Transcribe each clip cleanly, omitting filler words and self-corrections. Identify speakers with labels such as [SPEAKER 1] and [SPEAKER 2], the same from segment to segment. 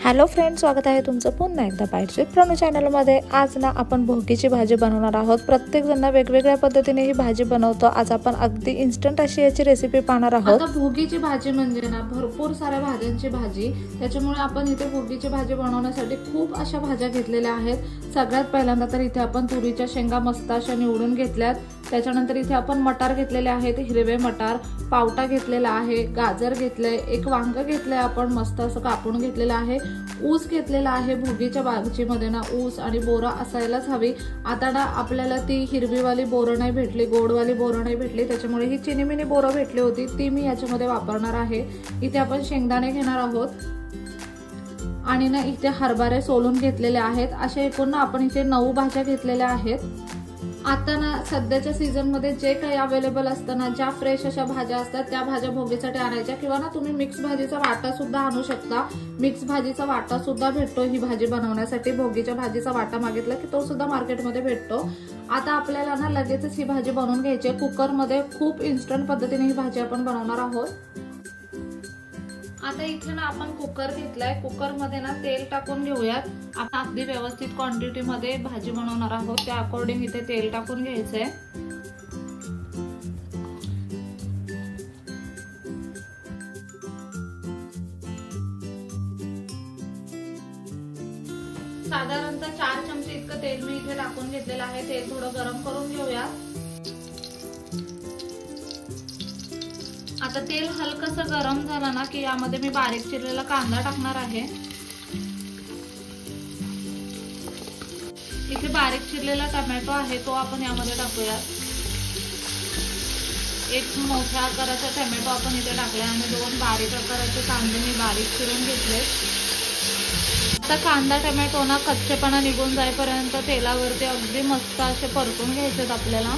[SPEAKER 1] Hello friends, स्वागत आहे तुमचं पुन्हा एकदा बाईट्स विथ प्रणू चॅनलमध्ये। आज ना आपण भोगीची भाजी बनवणार आहोत। प्रत्येक जण वेगवेगळ्या पद्धतीने ही भाजी बनवतो। आज आपण अगदी इन्स्टंट अशी याची रेसिपी पाहणार आहोत।
[SPEAKER 2] आता भोगीची भाजी म्हणजे ना भरपूर साऱ्या भाज्यांची भाजी, त्याच्यामुळे आपण इथे भोगीची भाजी बनवण्यासाठी खूप अशा भाज्या घेतलेल्या आहेत। सगळ्यात पहिल्यांदा तर इथे आपण तुरीच्या शेंगा मस्त अशा निवडून घेतल्यात। त्याच्यानंतर इथे आपण मटार घेतलेले आहेत, हिरवे मटार, पावटा घेतलेला आहे, गाजर घेतलंय, एक वांग घेतलंय आपण मस्त असं कापून घेतलेलं आहे, ऊस घेतलेला आहे। भोगीच्या भाजीमध्ये ना ऊस आणि बोरं असायलाच हवी। आता ना आपल्याला ती हिरवीवाली बोरं नाही भेटली, गोडवाली बोरं नाही भेटली, त्याच्यामुळे ही चिनीमिनी बोरं भेटली होती, ती मी याच्यामध्ये वापरणार आहे। इथे आपण शेंगदाणे घेणार आहोत आणि ना इथे हरभरे सोलून घेतलेले आहेत। अशा एकूण ना आपण इथे 9 भाज्या घेतलेल्या आहेत। आता ना सध्याच्या सीझन मध्ये जे काही अवेलेबल असतं ना, ज्या फ्रेश अशा भाज्या असतात त्या भाज्या भोगीसाठी आणायच्या, किंवा ना तुम्ही मिक्स भाजीचा वाटा सुद्धा आणू शकता। मिक्स भाजीचा वाटा सुद्धा भेटतो ही भाजी बनवण्यासाठी। भोगीच्या भाजीचा वाटा मागितला की तो सुद्धा मार्केटमध्ये भेटतो। आता आपल्याला ना लगेचच ही भाजी बनवून घ्यायची आहे। कुकर मध्ये खूप इन्स्टंट पद्धतीने ही भाजी आपण बनवणार आहोत। आता इथे ना आपण कुकर घेतलाय, कुकर मध्ये ना तेल टाकून घेऊयात। आपण अगदी व्यवस्थित क्वांटिटी मध्ये भाजी बनवणार आहोत, त्या अकॉर्डिंग इथे तेल टाकून घ्यायचंय। साधारणतः 4 चमचे इतकं तेल मी इथे टाकून घेतलेलं आहे। तेल थोडं गरम करून घेऊयात। आता तेल हलकसं गरम झालं ना की यामध्ये मी बारीक चिरलेला कांदा टाकणार आहे। इथे बारीक चिरलेला टोमॅटो आहे तो आपण यामध्ये टाकूया। एक मोठ्या आकाराचा टोमॅटो आपण इथे टाकलाय आणि 2 बारीक आकाराचे कांदे मी बारीक चिरून घेतले। आता कांदा टोमॅटो ना कच्चेपणा निघून जाईपर्यंत तेलावरती अगदी मस्त असे परतून घ्यायचे आपल्याला।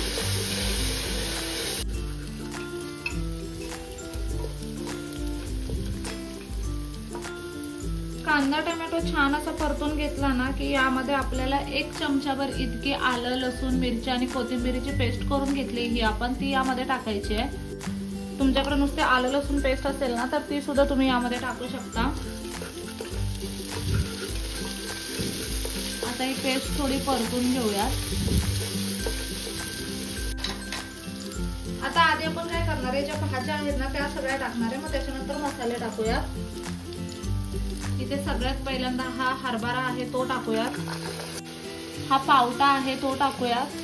[SPEAKER 2] कांदा टोमॅटो छान असा परतून घेतला ना की यामध्ये आपल्याला 1 चमचाभर इतकी आलं लसूण मिरची आणि कोथिंबीरची पेस्ट करून घेतली ही आपण ती यामध्ये टाकायची आहे। तुमच्याकडे नुसते आलं लसूण पेस्ट असेल ना तर ती सुद्धा तुम्ही यामध्ये टाकू शकता। आता ही पेस्ट थोडी परतून घेऊयात। आता आधी आपण काय करणार आहे, ज्या भाज्या आहेत ना त्या सगळ्या टाकणार आहे, मग त्याच्यानंतर मसाले टाकूयात। इथे सगळ्यात पहिल्यांदा हा हरभरा आहे तो टाकूयात, हा पावटा आहे तो टाकूयात,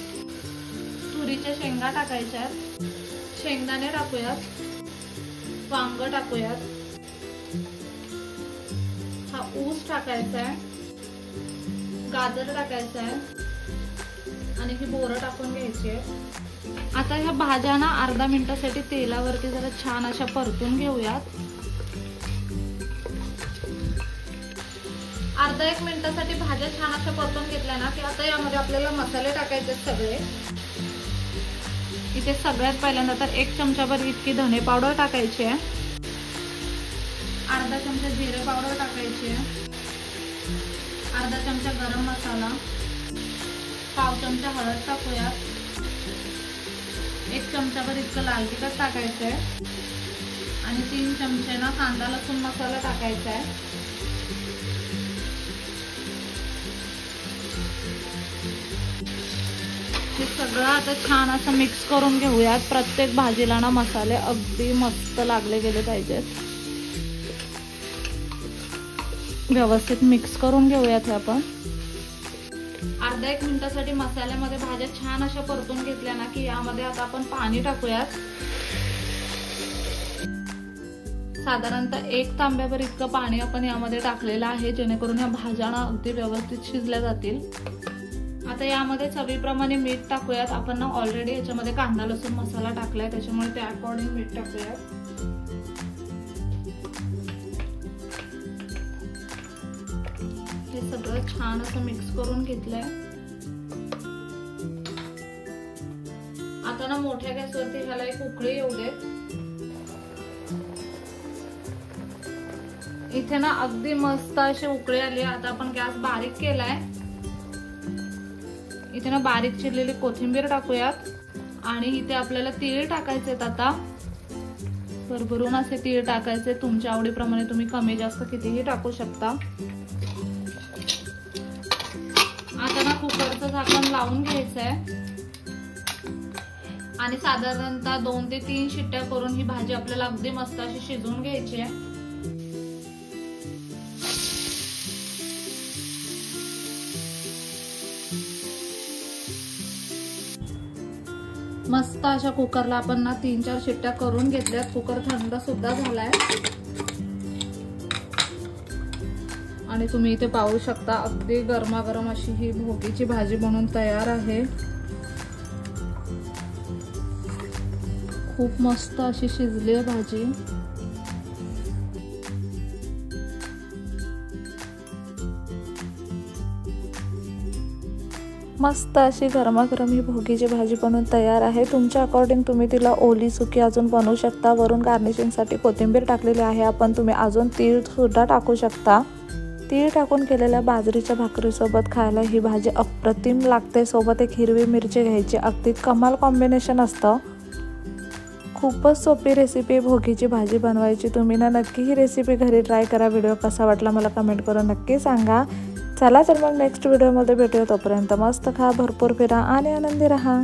[SPEAKER 2] तुरीच्या शेंगा टाकायच्या, शेंगदाणे टाकूयात, वांग टाकूयात, हा ऊस टाकायचा आहे, गाजर टाकायचा आहे आणि ही बोरं टाकून घ्यायची आहे। आता ह्या भाज्या ना अर्धा मिनिटासाठी तेलावरती जरा छान अशा परतून घेऊयात। अर्धा 1 मिनिटासाठी भाज्या छान अशा परतून घेतल्या ना की आता यामध्ये आपल्याला मसाले टाकायचे सगळे। इथे सगळ्यात पहिल्यांदा तर 1 चमचाभर इतकी धने पावडर टाकायची आहे, अर्धा चमचा जिरे पावडर टाकायची आहे, अर्धा चमचा गरम मसाला, पाव चमचा हळद टाकूयात, 1 चमचाभर इतकं लाल तिखट टाकायचं आहे आणि 3 चमचे ना कांदा लसूण मसाला टाकायचा आहे। हे सगळं आता छान असं मिक्स करून घेऊयात। प्रत्येक भाजीला ना मसाले अगदी मस्त लागले गेले पाहिजेत। व्यवस्थित मिक्स करून घेऊयात हे आपण। अर्धा 1 मिनिटासाठी मसाल्यामध्ये भाज्या छान अशा परतून घेतल्या ना की यामध्ये आता आपण पाणी टाकूयात। साधारणतः 1 तांब्याभर इतकं पाणी आपण यामध्ये टाकलेलं आहे, जेणेकरून या भाज्या ना अगदी व्यवस्थित शिजल्या जातील। आता यामध्ये चवीप्रमाणे मीठ टाकूयात। आपण ना ऑलरेडी याच्यामध्ये कांदा लसूण मसाला टाकलाय, त्याच्यामुळे त्या अकॉर्डिंग मीठ टाकूयात। हे सगळं छान असं मिक्स करून घेतलंय। आता ना मोठ्या गॅसवरती ह्याला एक उकळी येऊ दे। इथे ना अगदी मस्त अशी उकळी आली। आता आपण गॅस बारीक केलाय। इथे ना बारीक चिरलेली कोथिंबीर टाकूयात आणि इथे आपल्याला तीळ टाकायचे। आता भरभरून असे तीळ टाकायचे, तुमच्या आवडीप्रमाणे तुम्ही कमी जास्त कितीही टाकू शकता। आता ना कुकरचं झाकण लावून घ्यायचंय आणि साधारणतः 2 ते 3 शिट्ट्या करून ही भाजी आपल्याला अगदी मस्त अशी शिजवून घ्यायची आहे। मस्त अशा कुकरला आपण ना 3-4 शिट्ट्या करून घेतल्यात। कुकर थंड सुद्धा झालाय आणि तुम्ही इथे पाहू शकता अगदी गरमागरम अशी ही भोगीची भाजी बनवून तयार आहे। खूप मस्त अशी शिजली आहे भाजी।
[SPEAKER 1] मस्त अशी गरमागरम ही भोगीची भाजी बनवून तयार आहे। तुमच्या अकॉर्डिंग तुम्ही तिला ओली सुकी अजून बनवू शकता। वरून गार्निशिंगसाठी कोथिंबीर टाकलेली आहे आपण, तुम्ही अजून तीळ सुद्धा टाकू शकता। तीळ टाकून केलेल्या बाजरीच्या भाकरीसोबत खायला ही भाजी अप्रतिम लागते। सोबत एक हिरवी मिरची घ्यायची, अगदी कमाल कॉम्बिनेशन असतं। खूपच सोपी रेसिपी भोगीची भाजी बनवायची। तुम्ही ना नक्की ही रेसिपी घरी ट्राय करा। व्हिडिओ कसा वाटला मला कमेंट करून नक्की सांगा। चला तर मग नेक्स्ट व्हिडिओमध्ये भेटूया, तोपर्यंत मस्त खा, भरपूर फिरा आणि आनंदी राहा।